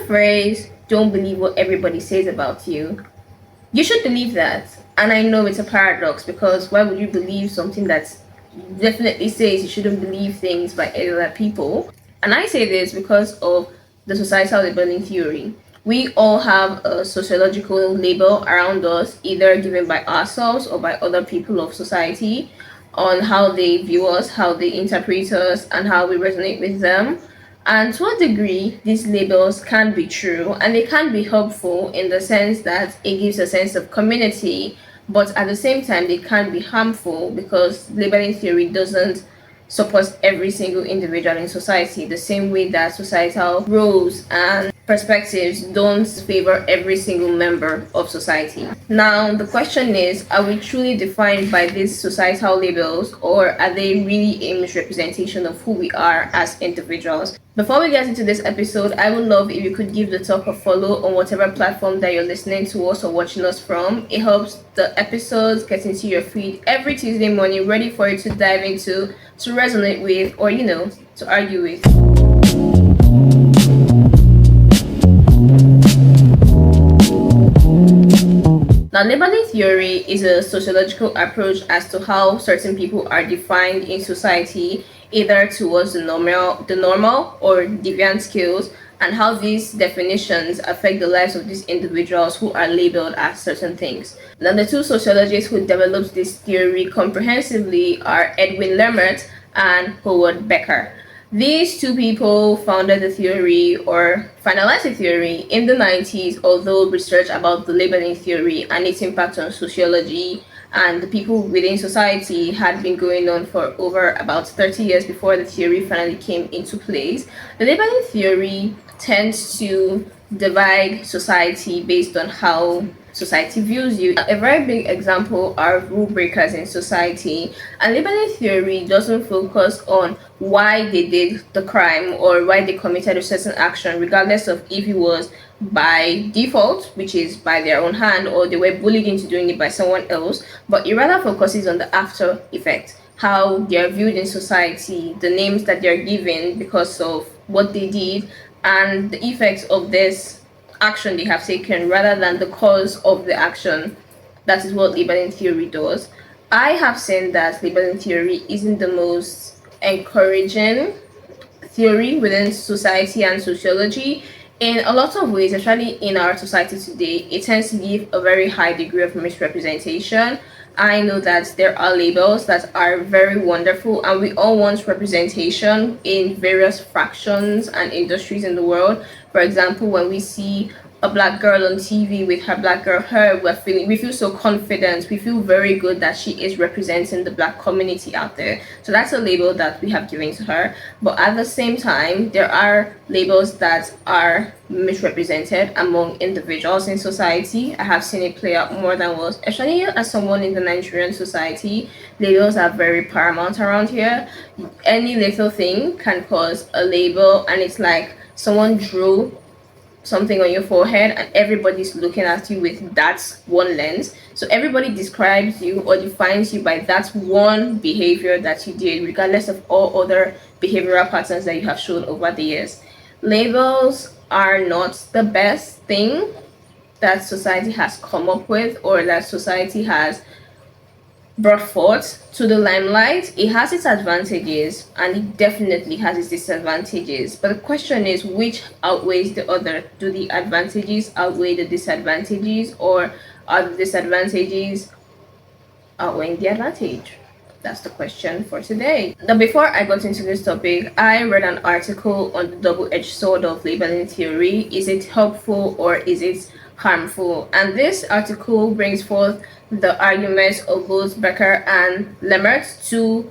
phrase, don't believe what everybody says about you, you should believe that. And I know it's a paradox, because why would you believe something that definitely says you shouldn't believe things by other people? And I say this because of the societal labeling theory. We all have a sociological label around us, either given by ourselves or by other people of society, on how they view us, how they interpret us, and how we resonate with them. And to a degree, these labels can be true and they can be helpful in the sense that it gives a sense of community, but at the same time, they can be harmful because labeling theory doesn't support every single individual in society, the same way that societal roles and perspectives don't favor every single member of society. Now, the question is, are we truly defined by these societal labels, or are they really a misrepresentation of who we are as individuals? Before we get into this episode, I would love if you could give the talk a follow on whatever platform that you're listening to us or watching us from. It helps the episodes get into your feed every Tuesday morning, ready for you to dive into, to resonate with, or to argue with. Now, labeling theory is a sociological approach as to how certain people are defined in society, either towards the normal or deviant scales, and how these definitions affect the lives of these individuals who are labeled as certain things. Now, the two sociologists who developed this theory comprehensively are Edwin Lermert and Howard Becker. These two people founded the theory, or finalized the theory, in the 90s, although research about the labeling theory and its impact on sociology and the people within society had been going on for over about 30 years before the theory finally came into place. The labeling theory tends to divide society based on how society views you. A very big example are rule breakers in society, and labeling theory doesn't focus on why they did the crime or why they committed a certain action, regardless of if it was by default, which is by their own hand, or they were bullied into doing it by someone else, but it rather focuses on the after effect, how they're viewed in society, the names that they're given because of what they did, and the effects of this action they have taken rather than the cause of the action. That is what labeling theory does. I have seen that labeling theory isn't the most encouraging theory within society and sociology. In a lot of ways, especially in our society today, it tends to give a very high degree of misrepresentation. I know that there are labels that are very wonderful, and we all want representation in various fractions and industries in the world. For example, when we see a black girl on TV with her black girl hair, we feel so confident. We feel very good that she is representing the black community out there. So that's a label that we have given to her. But at the same time, there are labels that are misrepresented among individuals in society. I have seen it play out more than once. Especially as someone in the Nigerian society, labels are very paramount around here. Any little thing can cause a label, and it's like someone drew something on your forehead and everybody's looking at you with that one lens. So everybody describes you or defines you by that one behavior that you did, regardless of all other behavioral patterns that you have shown over the years. Labels are not the best thing that society has come up with, or that society has brought forth to the limelight. It has its advantages and it definitely has its disadvantages. But the question is, which outweighs the other? Do the advantages outweigh the disadvantages, or are the disadvantages outweighing the advantage? That's the question for today. Now, before I got into this topic, I read an article on the double-edged sword of labeling theory. Is it helpful or is it harmful? And this article brings forth the arguments of both Becker and Lemert to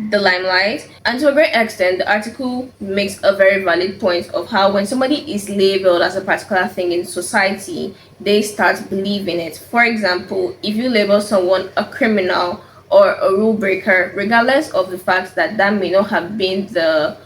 the limelight. And to a great extent, the article makes a very valid point of how when somebody is labeled as a particular thing in society, they start believing it. For example, if you label someone a criminal or a rule breaker, regardless of the fact that that may not have been the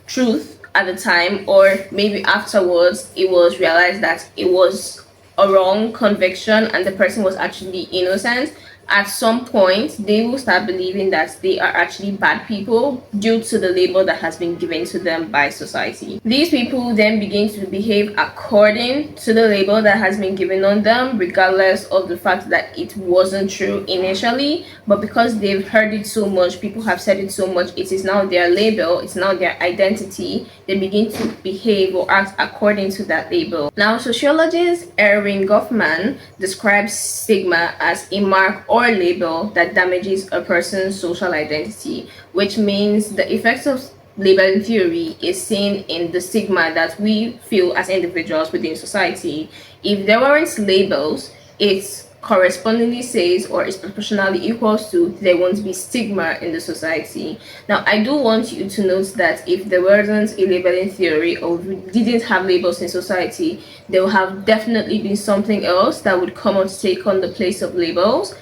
truth at the time, or maybe afterwards it was realized that it was a wrong conviction and the person was actually innocent, at some point they will start believing that they are actually bad people due to the label that has been given to them by society. These people then begin to behave according to the label that has been given on them, regardless of the fact that it wasn't true initially, but because they've heard it so much, people have said it so much, it is now their label, it's now their identity. They begin to behave or act according to that label. Now, sociologist Erwin Goffman describes stigma as a mark or label that damages a person's social identity, which means the effects of labeling theory is seen in the stigma that we feel as individuals within society. If there weren't labels, it's correspondingly says or is proportionally equals to there won't be stigma in the society. Now, I do want you to note that if there wasn't a labeling theory or we didn't have labels in society, there would have definitely been something else that would come out to take on the place of labels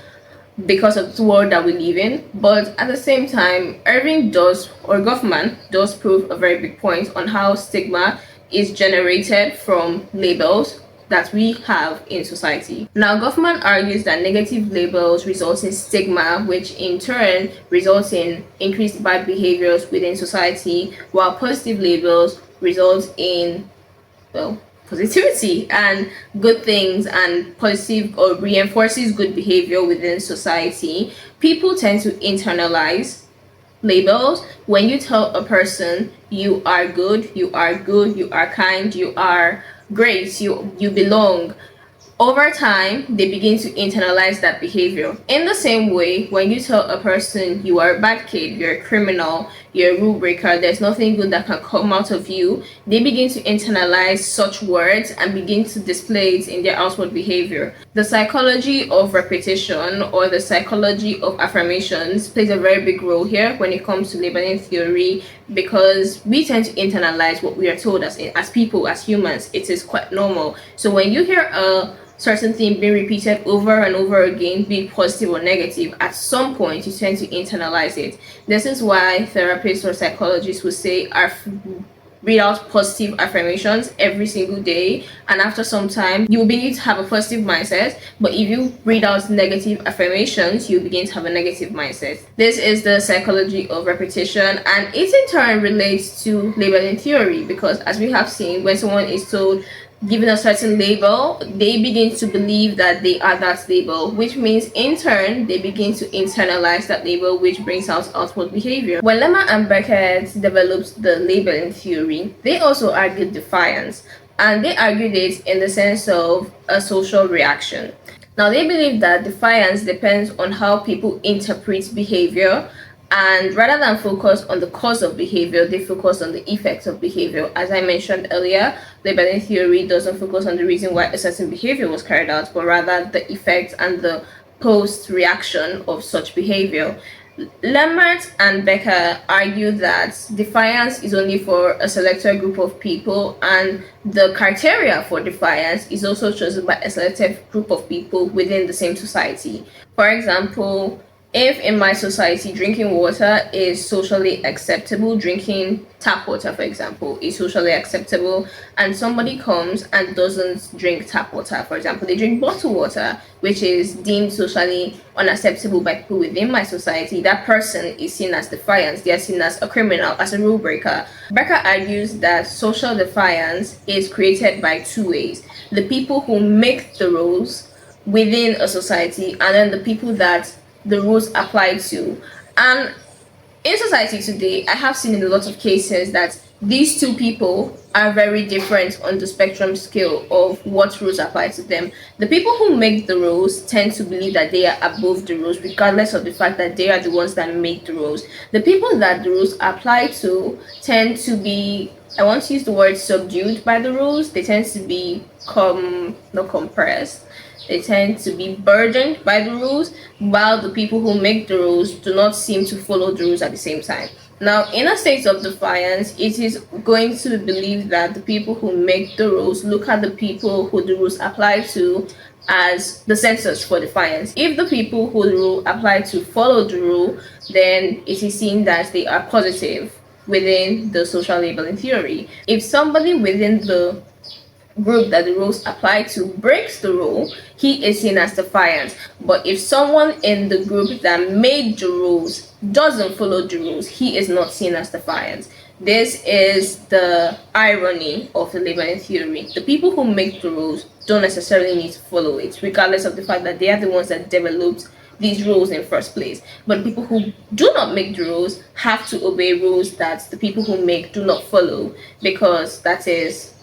because of the world that we live in. But at the same time, Goffman does prove a very big point on how stigma is generated from labels that we have in society. Now, Goffman argues that negative labels result in stigma, which in turn results in increased bad behaviors within society, while positive labels result in, well, positivity and good things and positive or reinforces good behavior within society. People tend to internalize labels. When you tell a person you are good, you are good, you are kind, you are great, you belong, over time they begin to internalize that behavior. In the same way, when you tell a person you are a bad kid, you're a criminal, you're a rule breaker, there's nothing good that can come out of you, they begin to internalize such words and begin to display it in their outward behavior. The psychology of repetition or the psychology of affirmations plays a very big role here when it comes to labeling theory, because we tend to internalize what we are told as people, as humans. It is quite normal. So when you hear a certain thing being repeated over and over again, be it positive or negative, at some point you tend to internalize it. This is why therapists or psychologists will say read out positive affirmations every single day, and after some time you will begin to have a positive mindset. But if you read out negative affirmations, you begin to have a negative mindset. This is the psychology of repetition, and it in turn relates to labeling theory, because as we have seen, when someone is told, given a certain label, they begin to believe that they are that label, which means in turn they begin to internalize that label, which brings out outward behavior. When Lemma and Beckett developed the labeling theory, they also argued defiance, and they argued it in the sense of a social reaction. Now, they believe that defiance depends on how people interpret behavior, and rather than focus on the cause of behavior, they focus on the effects of behavior. As I mentioned earlier, labeling theory doesn't focus on the reason why a certain behavior was carried out, but rather the effects and the post reaction of such behavior. Lambert and Becker argue that defiance is only for a selected group of people, and the criteria for defiance is also chosen by a selected group of people within the same society. For example, if in my society drinking water is socially acceptable, drinking tap water, for example, is socially acceptable, and somebody comes and doesn't drink tap water, for example, they drink bottled water, which is deemed socially unacceptable by people within my society, that person is seen as defiance. They are seen as a criminal, as a rule breaker. Becker argues that social defiance is created by two ways: the people who make the rules within a society, and then the people that the rules apply to. And in society today, I have seen in a lot of cases that these two people are very different on the spectrum scale of what rules apply to them. The people who make the rules tend to believe that they are above the rules, regardless of the fact that they are the ones that make the rules. The people that the rules apply to tend to be, I want to use the word subdued by the rules. They tend to be not compressed. They tend to be burdened by the rules, while the people who make the rules do not seem to follow the rules at the same time. Now, in a state of defiance, it is going to believe that the people who make the rules look at the people who the rules apply to as the censors for defiance. If the people who the rule apply to follow the rule, then it is seen that they are positive within the social labeling theory. If somebody within the group that the rules apply to breaks the rule, he is seen as defiant. But if someone in the group that made the rules doesn't follow the rules, he is not seen as defiant. This is the irony of the labeling theory. The people who make the rules don't necessarily need to follow it, regardless of the fact that they are the ones that developed these rules in first place. But people who do not make the rules have to obey rules that the people who make do not follow, because that is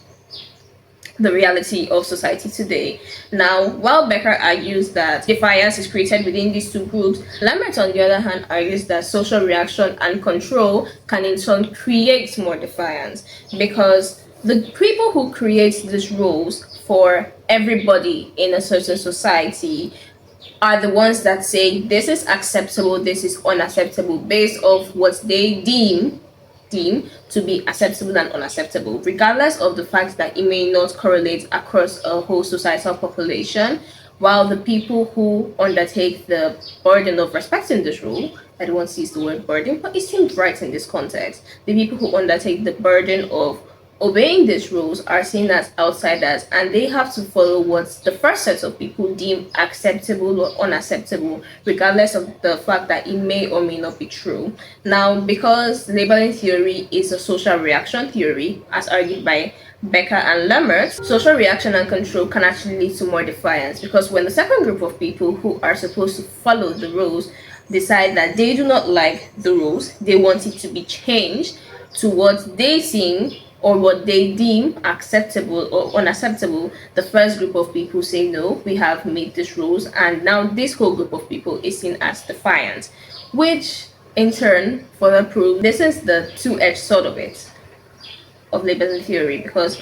the reality of society today. Now, while Becker argues that defiance is created within these two groups, Lambert, on the other hand, argues that social reaction and control can in turn create more defiance, because the people who create these rules for everybody in a certain society are the ones that say this is acceptable, this is unacceptable, based off what they deem to be acceptable and unacceptable, regardless of the fact that it may not correlate across a whole societal population. While the people who undertake the burden of respecting this rule, I don't want to use the word burden, but it seems right in this context, the people who undertake the burden of obeying these rules are seen as outsiders, and they have to follow what the first set of people deem acceptable or unacceptable, regardless of the fact that it may or may not be true. Now, because labeling theory is a social reaction theory, as argued by Becker and Lambert, social reaction and control can actually lead to more defiance, because when the second group of people who are supposed to follow the rules decide that they do not like the rules, they want it to be changed to what they think or what they deem acceptable or unacceptable, the first group of people say no, we have made these rules, and now this whole group of people is seen as defiant, which in turn further proves this is the two-edged sword of it, of labeling theory, because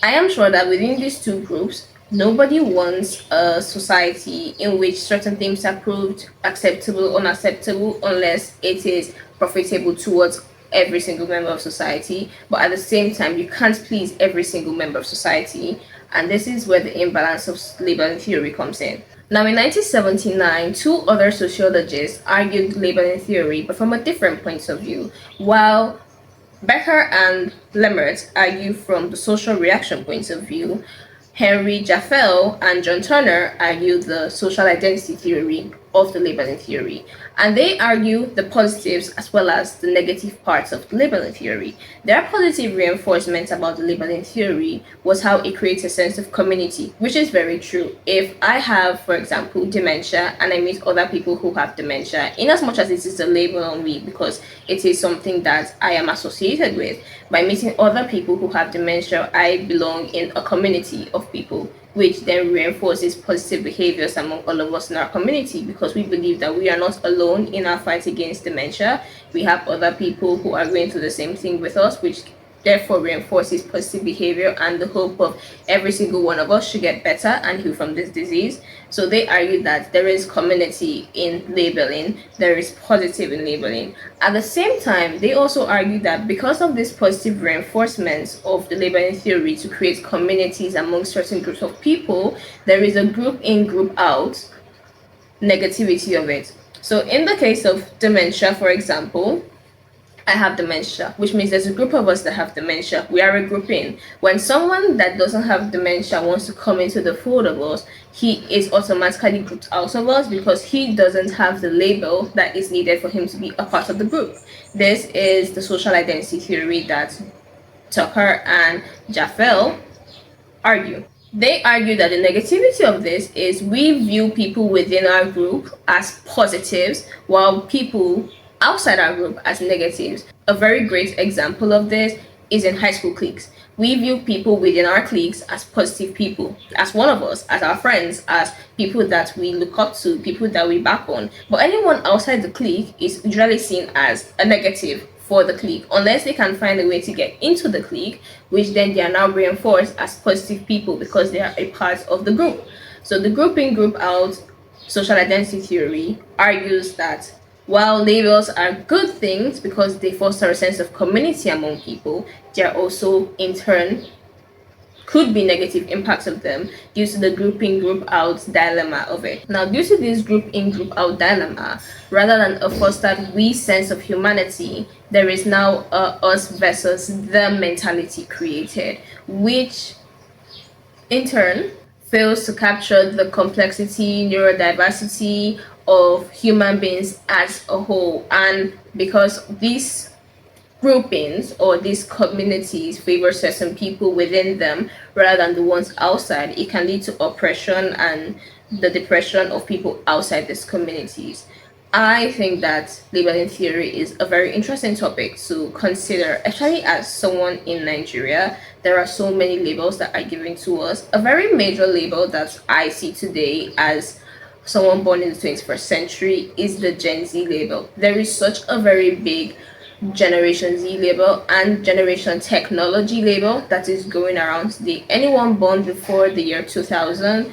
I am sure that within these two groups, nobody wants a society in which certain things are proved acceptable, unacceptable, unless it is profitable towards every single member of society. But at the same time, you can't please every single member of society, and this is where the imbalance of labeling theory comes in. Now, in 1979, two other sociologists argued labeling theory, but from a different point of view. While Becker and Lambert argue from the social reaction point of view, Henry Jaffel and John Turner argue the social identity theory of the labeling theory, and they argue the positives as well as the negative parts of the labeling theory. Their positive reinforcement about the labeling theory was how it creates a sense of community, which is very true. If I have, for example, dementia, and I meet other people who have dementia, in as much as it is a label on me because it is something that I am associated with, by meeting other people who have dementia, I belong in a community of people, which then reinforces positive behaviors among all of us in our community, because we believe that we are not alone in our fight against dementia. We have other people who are going through the same thing with us, which therefore reinforces positive behavior and the hope of every single one of us should get better and heal from this disease. So they argue that there is community in labeling, there is positive in labeling. At the same time, they also argue that because of this positive reinforcements of the labeling theory to create communities among certain groups of people, there is a group in, group out negativity of it. So in the case of dementia, for example, I have dementia, which means there's a group of us that have dementia. We are a grouping. When someone that doesn't have dementia wants to come into the fold of us, he is automatically grouped out of us because he doesn't have the label that is needed for him to be a part of the group. This is the social identity theory that Tucker and Jaffel argue. They argue that the negativity of this is we view people within our group as positives, while people outside our group as negatives. A very great example of this is in high school cliques. We view people within our cliques as positive people, as one of us, as our friends, as people that we look up to, people that we back on. But anyone outside the clique is usually seen as a negative for the clique, unless they can find a way to get into the clique, which then they are now reinforced as positive people because they are a part of the group. So the group in, group out social identity theory argues that while labels are good things because they foster a sense of community among people, they are also in turn could be negative impacts of them due to the group in, group out dilemma of it. Now, due to this group in, group out dilemma, rather than a fostered we sense of humanity, there is now a us versus them mentality created, which in turn, fails to capture the complexity, neurodiversity of human beings as a whole. And because these groupings or these communities favor certain people within them rather than the ones outside, it can lead to oppression and the depression of people outside these communities. I think that labeling theory is a very interesting topic to consider, especially as someone in Nigeria. There are so many labels that are given to us. A very major label that I see today as someone born in the 21st century is the Gen Z label. There is such a very big Generation Z label and Generation Technology label that is going around today. Anyone born before the year 2000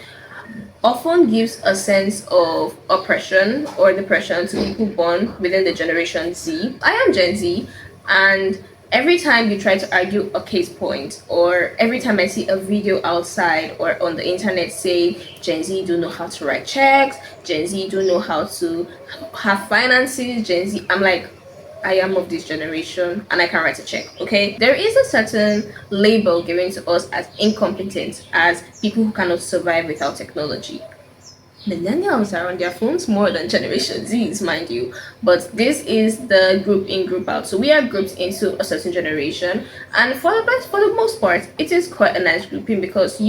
often gives a sense of oppression or depression to people born within the Generation Z. I am Gen Z, and every time you try to argue a case point, or every time I see a video outside or on the internet say Gen Z don't know how to write checks, Gen Z don't know how to have finances, Gen Z, I'm like, I am of this generation and I can write a check. Okay, there is a certain label given to us as incompetent, as people who cannot survive without technology. Millennials are on their phones more than Generation Zs, mind you. But this is the group in, group out. So we are grouped into a certain generation, and for the most part, it is quite a nice grouping because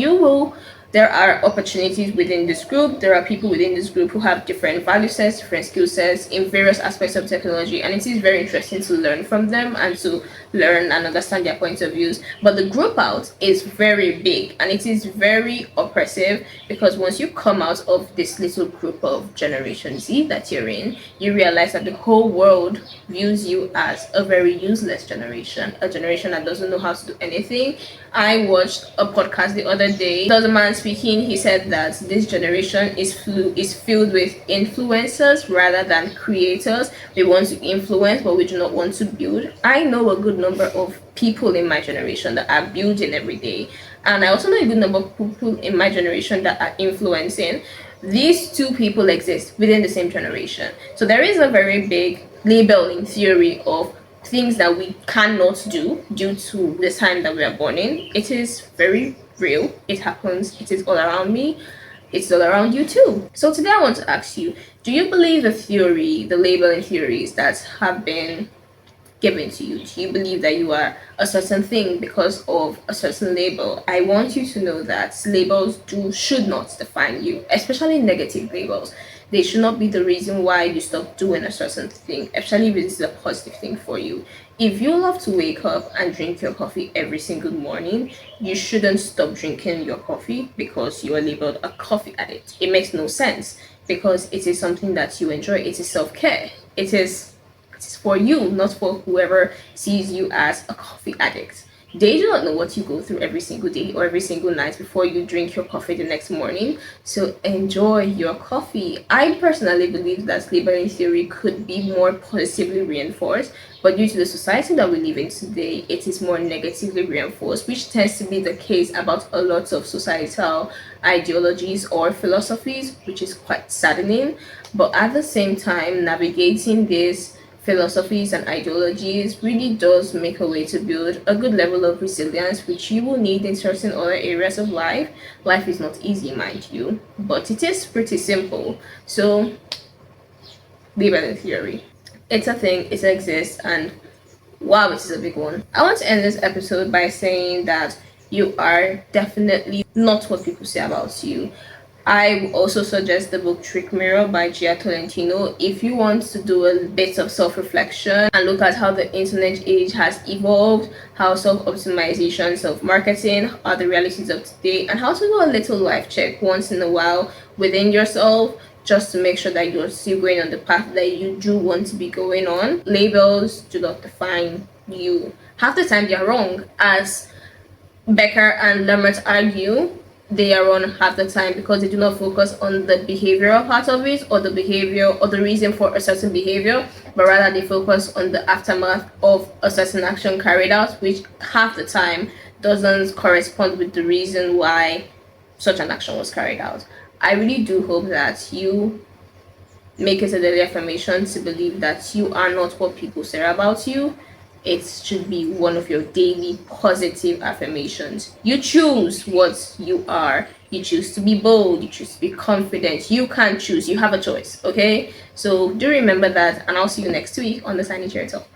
there are opportunities within this group. There are people within this group who have different value sets, different skill sets in various aspects of technology, and it is very interesting to learn from them and to learn and understand their points of views. But the group out is very big and it is very oppressive because once you come out of this little group of Generation Z that you're in, you realize that the whole world views you as a very useless generation, a generation that doesn't know how to do anything. I watched a podcast the other day. There was a man speaking. He said that this generation is filled with influencers rather than creators. We want to influence, but we do not want to build. I know a good number of people in my generation that are building every day, and I also know a good number of people in my generation that are influencing. These two people exist within the same generation, so there is a very big labeling theory of things that we cannot do due to the time that we are born in. It is very real. It happens. It is all around me. It's all around you too. So today I want to ask you, do you believe the labeling theories that have been given to you? Do you believe that you are a certain thing because of a certain label? I want you to know that labels should not define you, especially negative labels. They should not be the reason why you stop doing a certain thing, especially if it is a positive thing for you. If you love to wake up and drink your coffee every single morning, you shouldn't stop drinking your coffee because you are labeled a coffee addict. It makes no sense because it is something that you enjoy. It is self-care. It's for you, not for whoever sees you as a coffee addict. They do not know what you go through every single day or every single night before you drink your coffee the next morning. So enjoy your coffee. I personally believe that labeling theory could be more positively reinforced, but due to the society that we live in today, it is more negatively reinforced, which tends to be the case about a lot of societal ideologies or philosophies, which is quite saddening. But at the same time, navigating this philosophies and ideologies really does make a way to build a good level of resilience, which you will need in certain other areas of life. Life is not easy, mind you, but it is pretty simple. So, labeling theory. It's a thing, it exists, and wow, it is a big one. I want to end this episode by saying that you are definitely not what people say about you. I also suggest the book Trick Mirror by Gia Tolentino if you want to do a bit of self-reflection and look at how the internet age has evolved, how self-optimization, self-marketing are the realities of today, and how to do a little life check once in a while within yourself just to make sure that you're still going on the path that you do want to be going on. Labels do not define you. Half the time they are wrong. As Becker and Lemert argue, they are wrong half the time because they do not focus on the behavioral part of it or the behavior or the reason for a certain behavior, but rather they focus on the aftermath of a certain action carried out, which half the time doesn't correspond with the reason why such an action was carried out. I really do hope that you make it a daily affirmation to believe that you are not what people say about you. it should be one of your daily positive affirmations. You choose what you are. You choose to be bold. You choose to be confident. You can choose. You have a choice. Okay? So do remember that, and I'll see you next week on the Sanitary Talk.